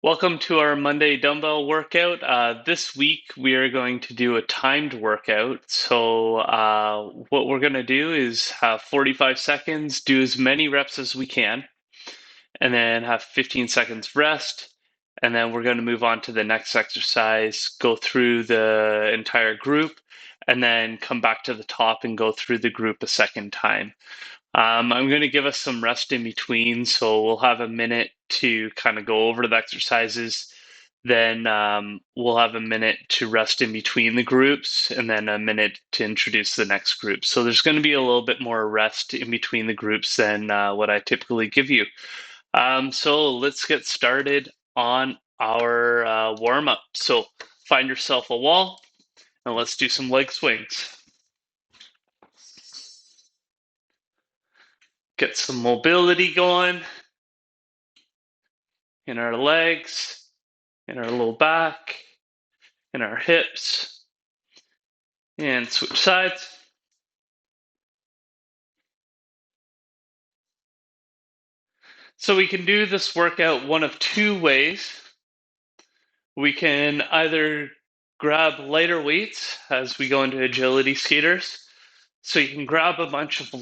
Welcome to our Monday dumbbell workout. This week we are going to do a timed workout. So what we're going to do is have 45 seconds, do as many reps as we can, and then have 15 seconds rest. And then we're going to move on to the next exercise, go through the entire group, and then come back to the top and go through the group a second time. I'm going to give us some rest in between, so we'll have a minute to kind of go over the exercises. Then we'll have a minute to rest in between the groups, and then a minute to introduce the next group. So there's going to be a little bit more rest in between the groups than what I typically give you. So let's get started on our warm up. So find yourself a wall, and let's do some leg swings. Get some mobility going in our legs, in our low back, in our hips, and switch sides. So we can do this workout one of two ways. We can either grab lighter weights as we go into agility skaters. So you can grab a bunch of,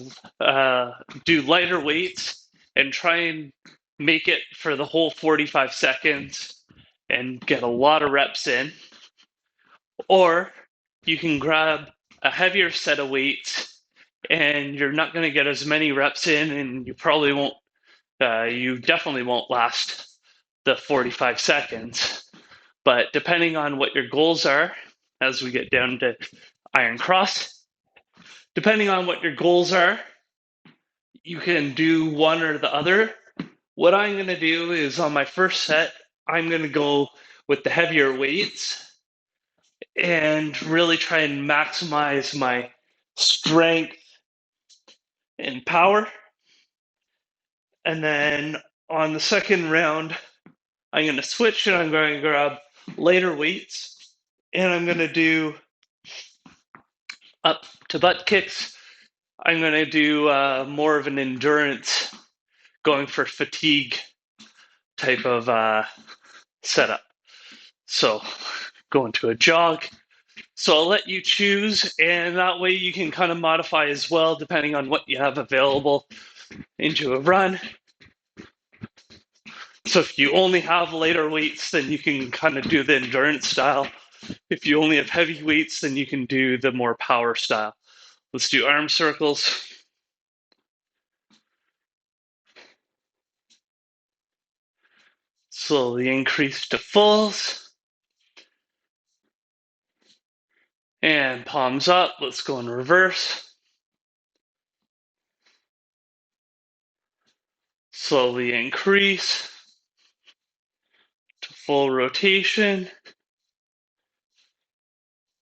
do lighter weights and try and make it for the whole 45 seconds and get a lot of reps in. Or you can grab a heavier set of weights and you're not going to get as many reps in, and you probably won't, you definitely won't last the 45 seconds. But depending on what your goals are, as we get down to iron cross, depending on what your goals are, you can do one or the other. What I'm going to do is on my first set, I'm going to go with the heavier weights and really try and maximize my strength and power. And then on the second round, I'm going to switch and I'm going to grab lighter weights and I'm going to do up to butt kicks. I'm going to do more of an endurance, going for fatigue type of setup. So go into a jog. So I'll let you choose, and that way you can kind of modify as well, depending on what you have available, into a run. So if you only have lighter weights, then you can kind of do the endurance style. If you only have heavy weights, then you can do the more power style. Let's do arm circles. Slowly increase to fulls. And palms up. Let's go in reverse. Slowly increase to full rotation.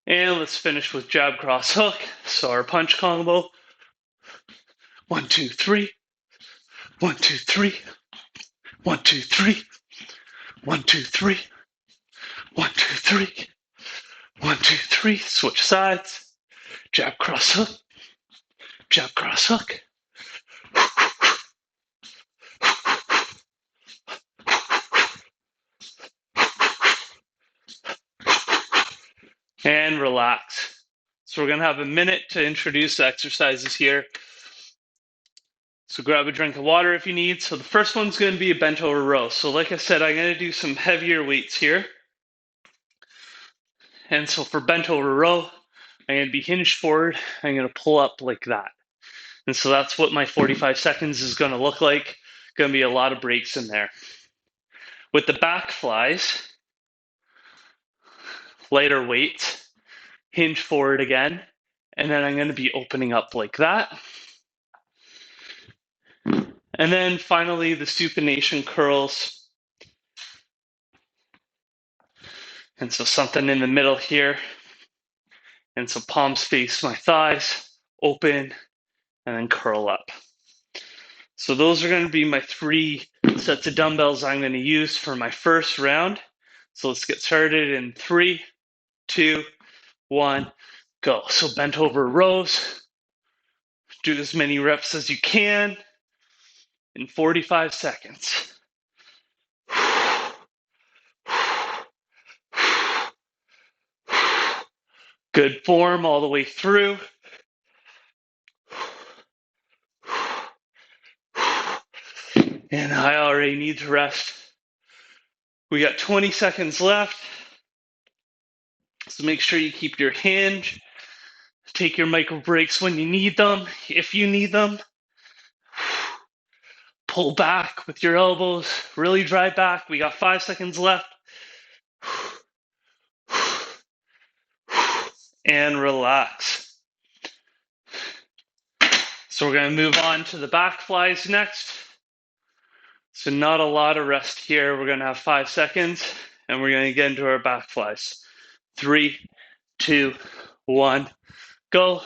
And let's finish with jab, cross, hook. So our punch combo. 1, 2, 3. 1, 2, 3. 1, 2, 3. 1, 2, 3. 1, 2, 3. 1, 2, 3. Switch sides. Jab, cross, hook. Jab, cross, hook. And relax. So we're going to have a minute to introduce the exercises here. So grab a drink of water if you need. So the first one's going to be a bent over row. So like I said, I'm going to do some heavier weights here. And so for bent over row, I'm going to be hinged forward. I'm going to pull up like that. And so that's what my 45 seconds is going to look like. Going to be a lot of breaks in there. With the back flies, lighter weights, hinge forward again, and then I'm going to be opening up like that. And then finally, the supination curls. And so something in the middle here. And so palms face my thighs, open, and then curl up. So those are going to be my 3 sets of dumbbells I'm going to use for my first round. So let's get started in 3, 2, 1, go. So bent over rows. Do as many reps as you can in 45 seconds. Good form all the way through. And I already need to rest. We got 20 seconds left. So make sure you keep your hinge. Take your micro breaks when you need them, if you need them. Pull back with your elbows. Really drive back. We got 5 seconds left. And relax. So we're going to move on to the back flies next. So not a lot of rest here. We're going to have 5 seconds, and we're going to get into our back flies. 3, 2, 1, go.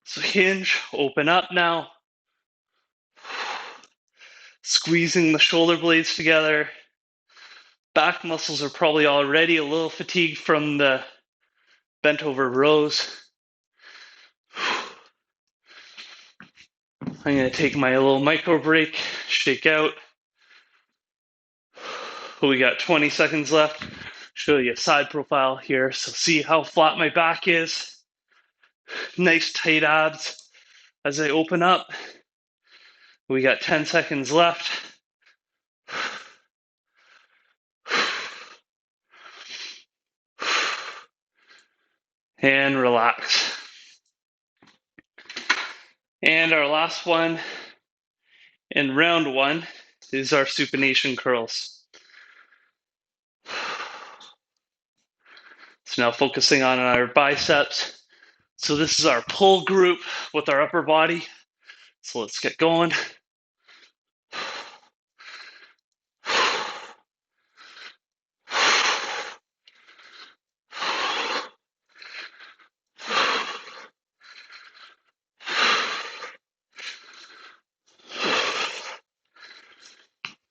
So hinge, open up now. Squeezing the shoulder blades together. Back muscles are probably already a little fatigued from the bent over rows. I'm going to take my little micro break, shake out. We got 20 seconds left. Show you a side profile here. So see how flat my back is. Nice tight abs as I open up. We got 10 seconds left. And relax. And our last one in round 1 is our supination curls. So now focusing on our biceps. So this is our pull group with our upper body. So let's get going.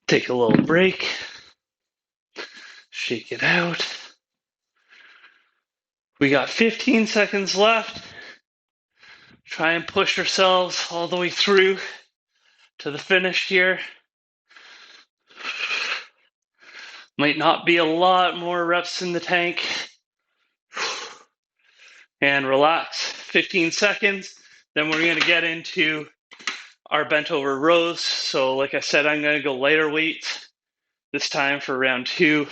Take a little break. Shake it out. We got 15 seconds left. Try and push yourselves all the way through to the finish here. Might not be a lot more reps in the tank. And relax. 15 seconds. Then we're going to get into our bent over rows. So like I said, I'm going to go lighter weights this time for round 2.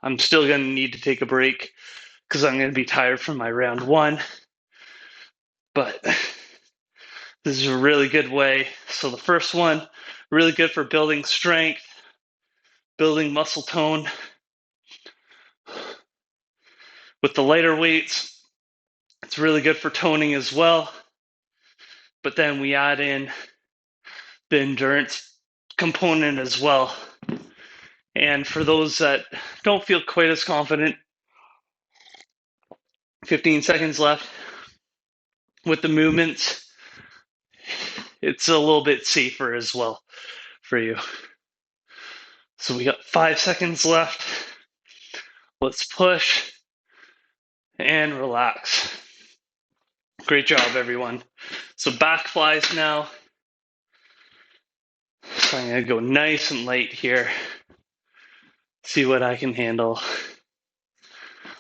I'm still going to need to take a break because I'm going to be tired from my round 1. But this is a really good way. So the first one, really good for building strength, building muscle tone. With the lighter weights, it's really good for toning as well. But then we add in the endurance component as well. And for those that don't feel quite as confident, 15 seconds left. With the movements, it's a little bit safer as well for you. So we got 5 seconds left. Let's push and relax. Great job, everyone. So back flies now. So I'm going to go nice and light here. See what I can handle.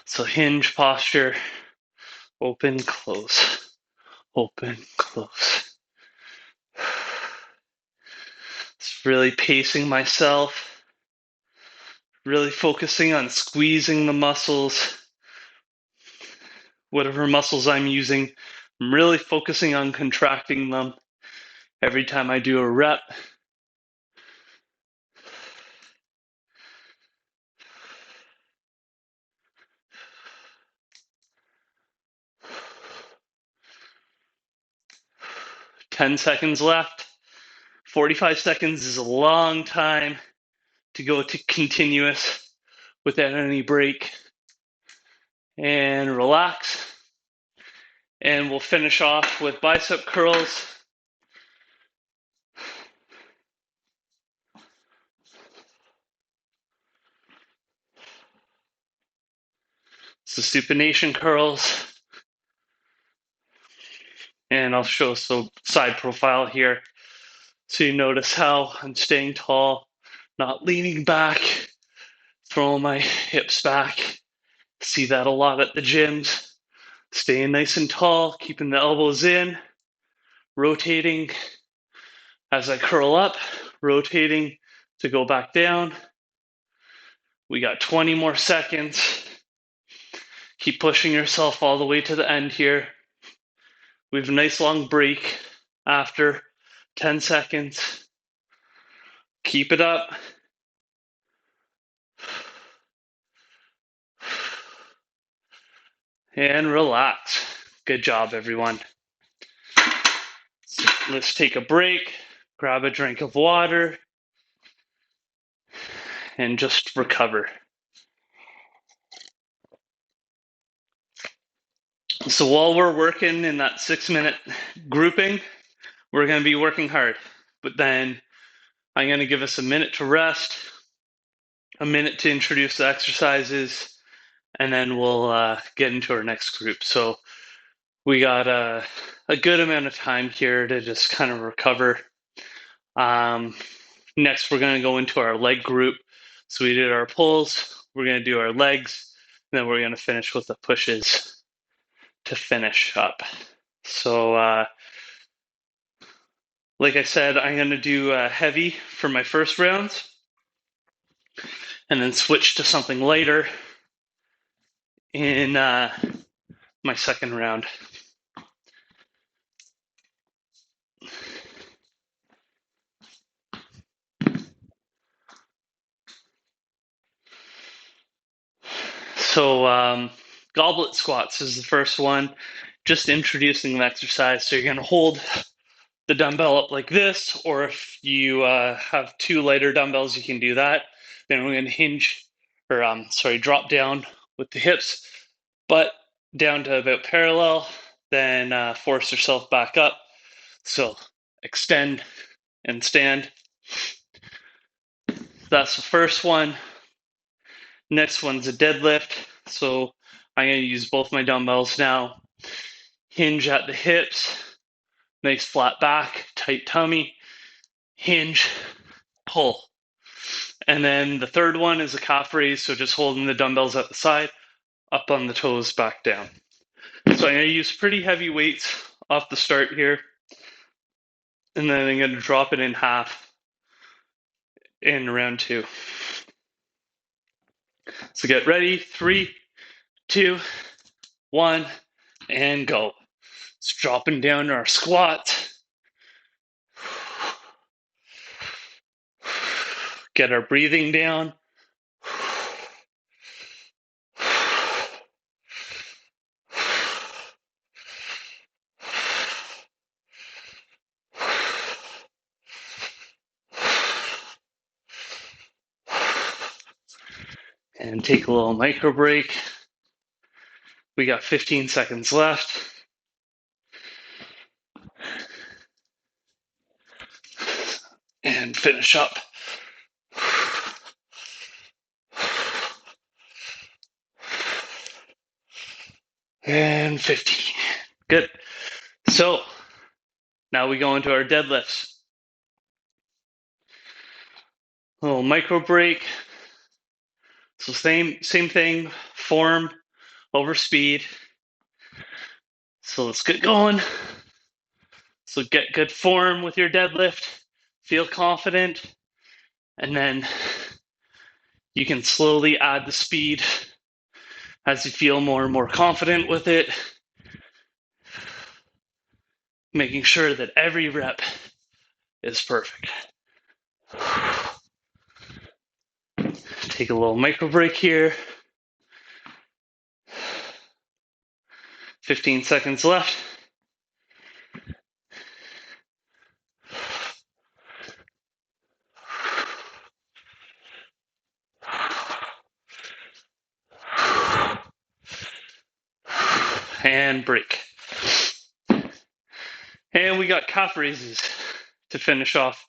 So hinge posture. Open, close. Open, close. It's really pacing myself. Really focusing on squeezing the muscles. Whatever muscles I'm using, I'm really focusing on contracting them every time I do a rep. Ten seconds left. 45 seconds is a long time to go to continuous without any break. And relax. And we'll finish off with bicep curls. So supination curls. And I'll show some side profile here. So you notice how I'm staying tall, not leaning back, throwing my hips back, See that a lot at the gyms. Staying nice and tall, keeping the elbows in, rotating as I curl up, rotating to go back down. We got 20 more seconds. Keep pushing yourself all the way to the end here. We have a nice long break after 10 seconds. Keep it up. And relax. Good job, everyone. So let's take a break, grab a drink of water, and just recover. So while we're working in that 6-minute grouping, we're going to be working hard. But then I'm going to give us a minute to rest, a minute to introduce the exercises, and then we'll get into our next group. So we got a good amount of time here to just kind of recover. Next, we're going to go into our leg group. So we did our pulls, we're going to do our legs, and then we're going to finish with the pushes to finish up. So like I said, I'm going to do heavy for my first rounds, and then switch to something lighter in my second round. So goblet squats is the first one, just introducing the exercise. So you're going to hold the dumbbell up like this, or if you have two lighter dumbbells, you can do that. Then we're going to drop down with the hips, butt down to about parallel, then force yourself back up. So extend and stand. That's the first one. Next one's a deadlift. So I'm going to use both my dumbbells now. Hinge at the hips, nice flat back, tight tummy, hinge, pull. And then the third one is a calf raise, so just holding the dumbbells at the side, up on the toes, back down. So I'm going to use pretty heavy weights off the start here, and then I'm going to drop it in half in round 2. So get ready, 3, 2, 1, and go. It's dropping down to our squats. Get our breathing down. And take a little micro break. We got 15 seconds left. And finish up. And 15. Good. So now we go into our deadlifts. A little micro break. So same thing, form over speed. So let's get going. So get good form with your deadlift, feel confident, and then you can slowly add the speed as you feel more and more confident with it, making sure that every rep is perfect. Take a little micro break here. 15 seconds left. And break. And we got calf raises to finish off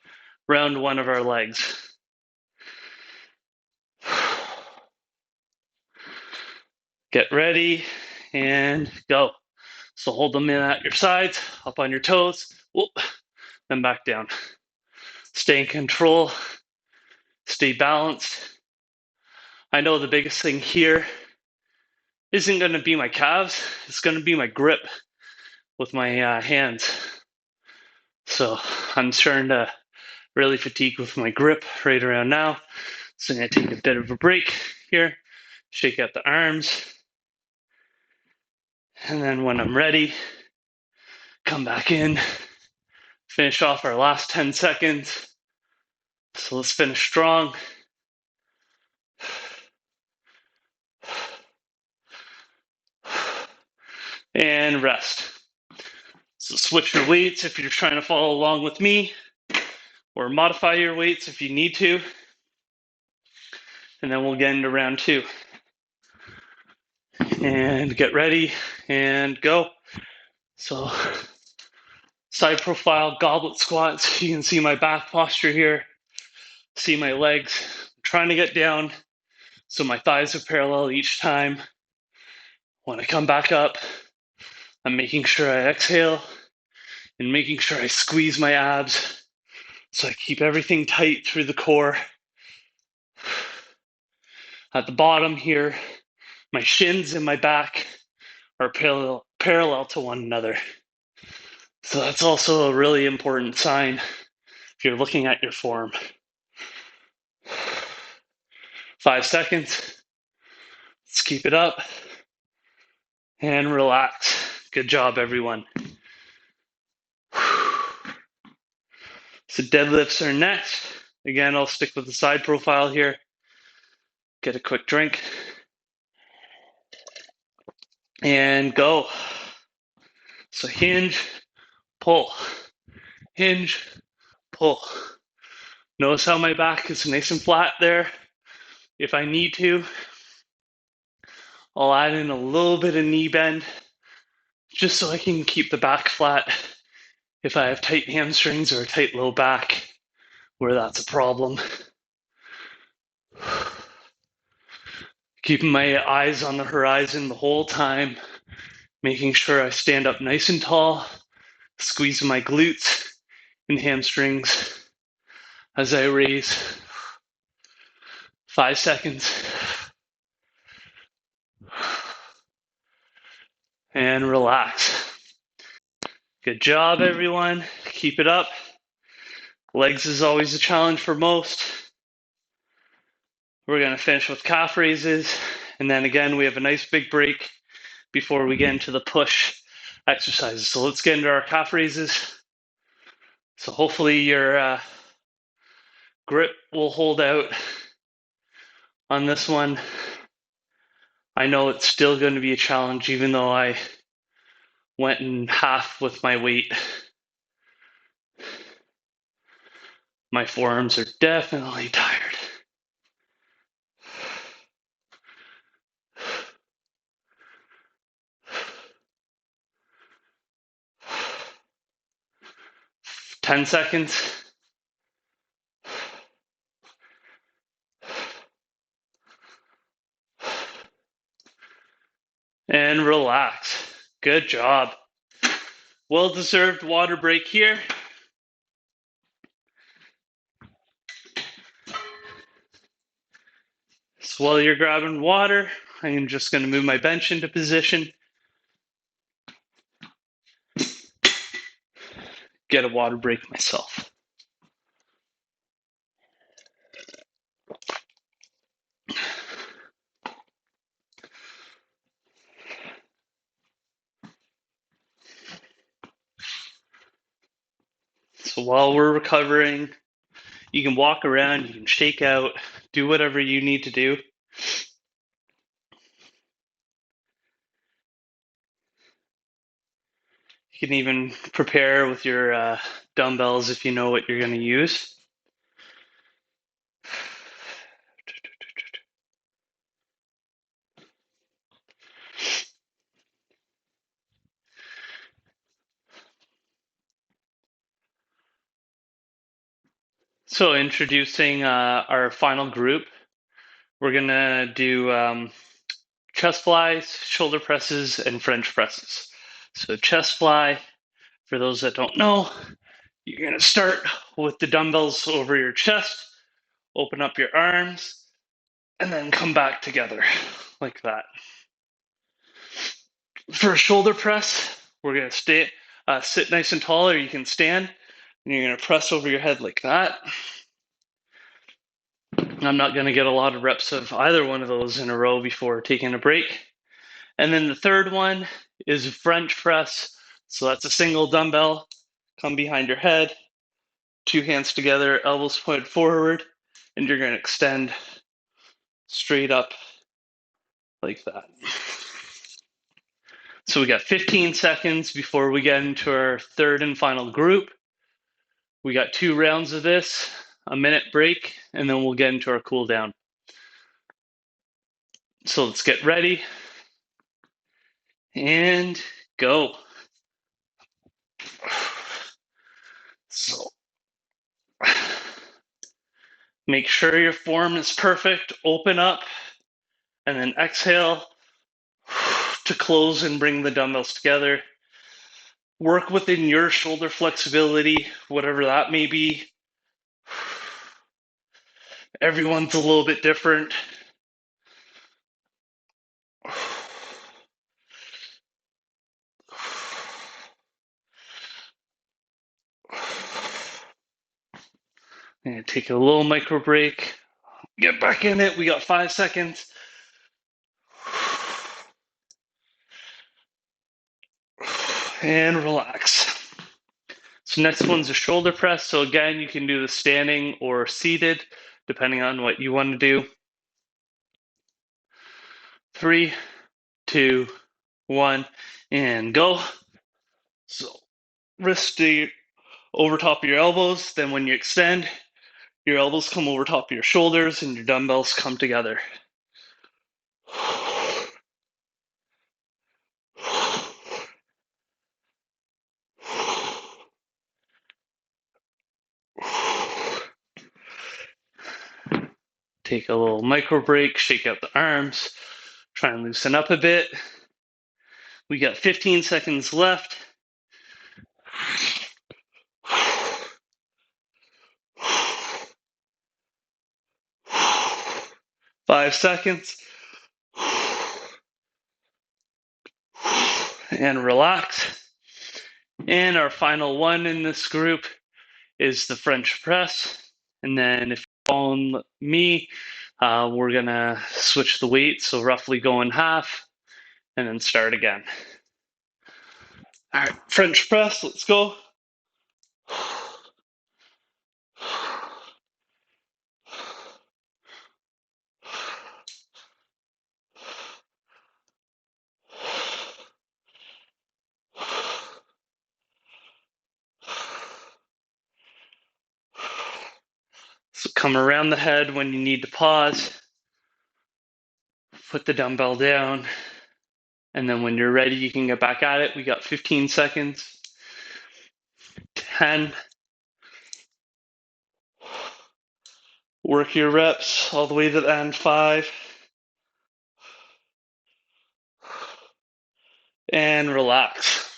round 1 of our legs. Get ready and go. So hold them in at your sides, up on your toes, whoop, then back down. Stay in control, stay balanced. I know the biggest thing here isn't going to be my calves, it's going to be my grip with my hands. So I'm starting to really fatigue with my grip right around now. So I'm going to take a bit of a break here, shake out the arms, and then when I'm ready, come back in, finish off our last 10 seconds. So let's finish strong. And rest. So switch your weights if you're trying to follow along with me, or modify your weights if you need to. And then we'll get into round 2. And get ready and go. So side profile goblet squats. You can see my back posture here. See my legs. I'm trying to get down so my thighs are parallel each time. When I come back up, I'm making sure I exhale and making sure I squeeze my abs so I keep everything tight through the core. At the bottom here, my shins and my back are parallel to one another. So that's also a really important sign if you're looking at your form. 5 seconds. Let's keep it up. And relax. Good job, everyone. So deadlifts are next. Again, I'll stick with the side profile here. Get a quick drink. And go. So hinge, pull. Hinge, pull. Notice how my back is nice and flat there. If I need to, I'll add in a little bit of knee bend just so I can keep the back flat if I have tight hamstrings or a tight low back where that's a problem. Keeping my eyes on the horizon the whole time, making sure I stand up nice and tall, squeezing my glutes and hamstrings as I raise. 5 seconds. And relax. Good job, everyone. Keep it up. Legs is always a challenge for most. We're going to finish with calf raises. And then again, we have a nice big break before we get into the push exercises. So let's get into our calf raises. So hopefully your grip will hold out on this one. I know it's still going to be a challenge, even though I went in half with my weight. My forearms are definitely tired. Ten seconds. And relax. Good job. Well-deserved water break here. So while you're grabbing water, I'm just going to move my bench into position. Get a water break myself. So while we're recovering, you can walk around, you can shake out, do whatever you need to do. You can even prepare with your dumbbells if you know what you're going to use. So introducing our final group, we're going to do chest flies, shoulder presses, and French presses. So chest fly, for those that don't know, you're going to start with the dumbbells over your chest, open up your arms, and then come back together like that. For a shoulder press, we're going to sit nice and tall, or you can stand, and you're going to press over your head like that. I'm not going to get a lot of reps of either one of those in a row before taking a break. And then the third one is French press. So that's a single dumbbell. Come behind your head, two hands together, elbows pointed forward, and you're going to extend straight up like that. So we got 15 seconds before we get into our third and final group. We got 2 rounds of this, a minute break, and then we'll get into our cool down. So let's get ready and go. So make sure your form is perfect. Open up and then exhale to close and bring the dumbbells together. Work within your shoulder flexibility, whatever that may be. Everyone's a little bit different. I'm going to take a little micro break. Get back in it. We got 5 seconds. And relax. So next one's a shoulder press. So again, you can do the standing or seated, depending on what you want to do. 3, 2, 1, and go. So wrist over top of your elbows. Then when you extend, your elbows come over top of your shoulders and your dumbbells come together. Take a little micro break, shake out the arms, try and loosen up a bit. We got 15 seconds left. 5 seconds. And relax. And our final one in this group is the French press. And then if you follow me, we're going to switch the weight. So roughly go in half and then start again. All right, French press, let's go. So come around the head when you need to pause. Put the dumbbell down. And then when you're ready, you can get back at it. We got 15 seconds. 10. Work your reps all the way to the end. 5. And relax.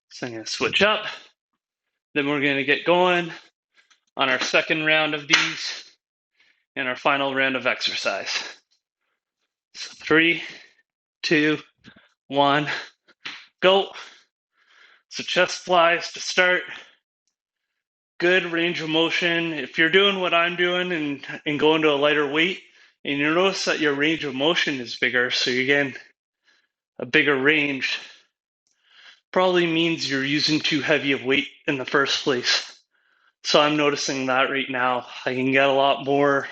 So I'm going to switch up. Then we're going to get going on our second round of these and our final round of exercise. So 3, 2, 1, go. So chest flies to start. Good range of motion. If you're doing what I'm doing and going to a lighter weight, and you notice that your range of motion is bigger, so you're getting a bigger range, probably means you're using too heavy of weight in the first place. So I'm noticing that right now. I can get a lot more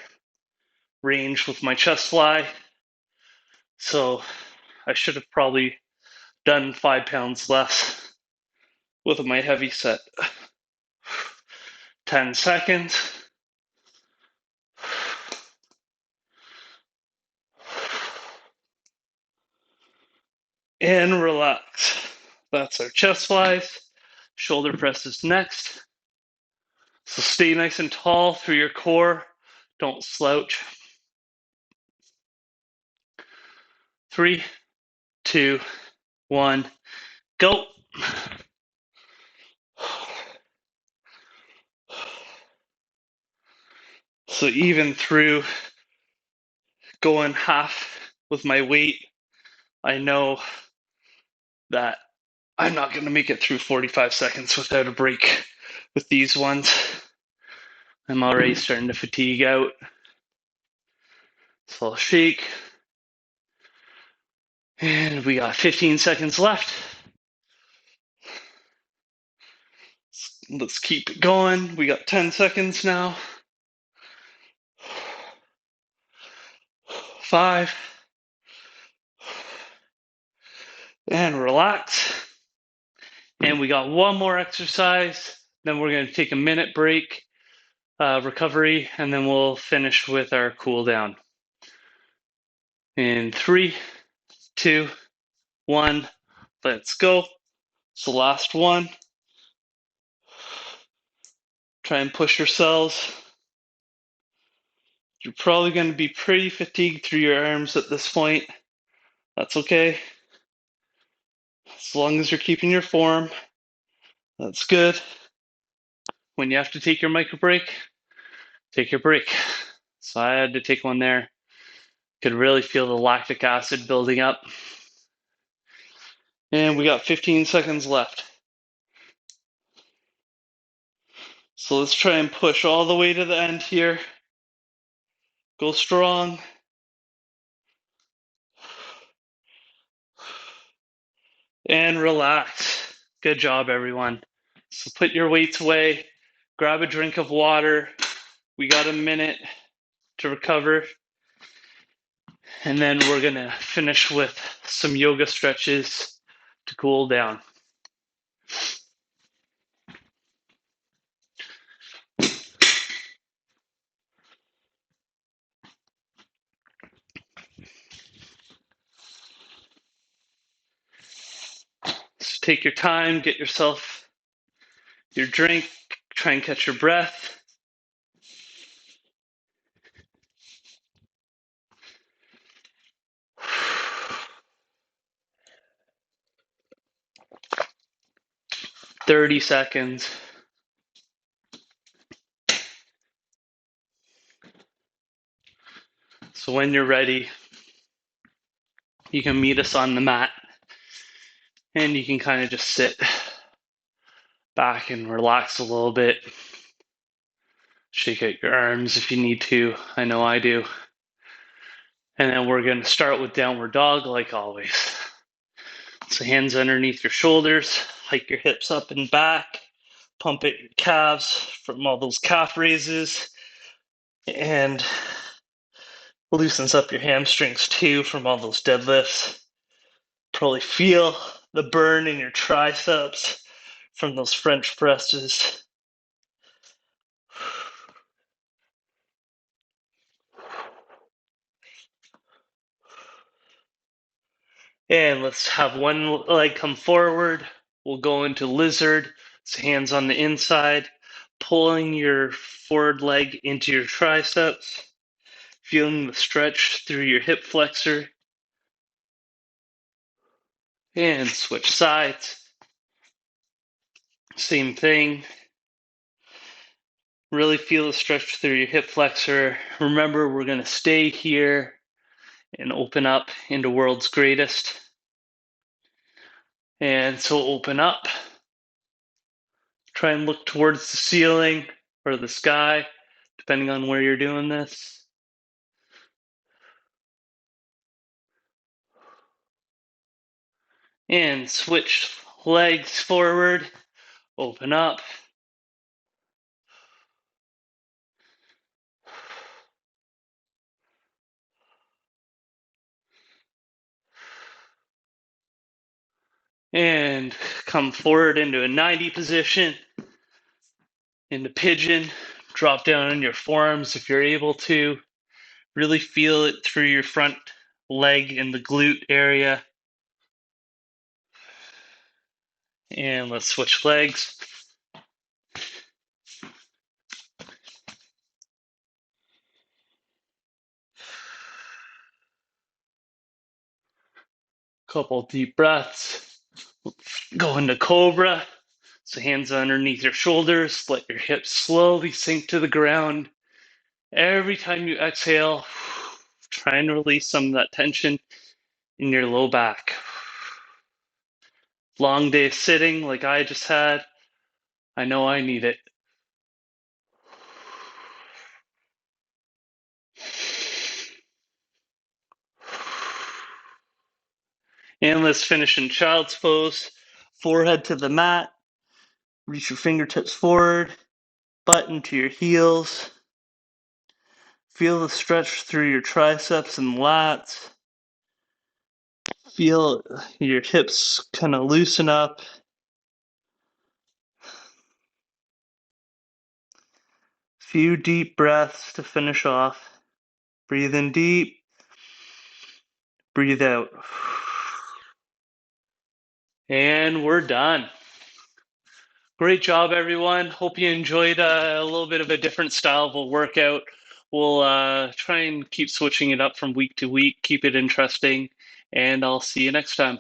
range with my chest fly. So I should have probably done 5 pounds less with my heavy set. 10 seconds. And relax. That's our chest flies. Shoulder presses next. So stay nice and tall through your core. Don't slouch. 3, 2, 1, go. So even through going half with my weight, I know that I'm not going to make it through 45 seconds without a break with these ones. I'm already starting to fatigue out. So I'll shake. And we got 15 seconds left. Let's keep it going. We got 10 seconds now. 5. And relax. And we got one more exercise. Then we're going to take a minute break, recovery, and then we'll finish with our cool down. In 3, 2, 1, let's go. So last one. Try and push yourselves. You're probably going to be pretty fatigued through your arms at this point. That's okay. As long as you're keeping your form, that's good. When you have to take your micro break, take your break. So I had to take one there. Could really feel the lactic acid building up. And we got 15 seconds left. So let's try and push all the way to the end here. Go strong. And relax. Good job, everyone. So put your weights away. Grab a drink of water. We got a minute to recover. And then we're going to finish with some yoga stretches to cool down. So take your time, get yourself your drink, try and catch your breath. "30 seconds. So when you're ready, you can meet us on the mat and you can kind of just sit back and relax a little bit. Shake out your arms if you need to. I know I do. And then we're going to start with downward dog like always. So hands underneath your shoulders, hike your hips up and back, pump at your calves from all those calf raises, and loosens up your hamstrings too from all those deadlifts. Probably feel the burn in your triceps from those French presses. And let's have one leg come forward. We'll go into lizard. So hands on the inside, pulling your forward leg into your triceps, feeling the stretch through your hip flexor. And switch sides. Same thing. Really feel the stretch through your hip flexor. Remember, we're going to stay here and open up into world's greatest. And so open up. Try and look towards the ceiling or the sky, depending on where you're doing this. And switch legs forward. Open up. And come forward into a 90 position. Into pigeon. Drop down on your forearms if you're able to. Really feel it through your front leg in the glute area. And let's switch legs. Couple deep breaths. Go into cobra. So hands underneath your shoulders. Let your hips slowly sink to the ground. Every time you exhale, try and release some of that tension in your low back. long day sitting like I just had, I know I need it. And let's finish in child's pose. Forehead to the mat. Reach your fingertips forward. Butt into your heels. Feel the stretch through your triceps and lats. Feel your hips kind of loosen up. Few deep breaths to finish off. Breathe in deep. Breathe out. And we're done. Great job, everyone. Hope you enjoyed a little bit of a different style of a workout. We'll try and keep switching it up from week to week, keep it interesting, and I'll see you next time.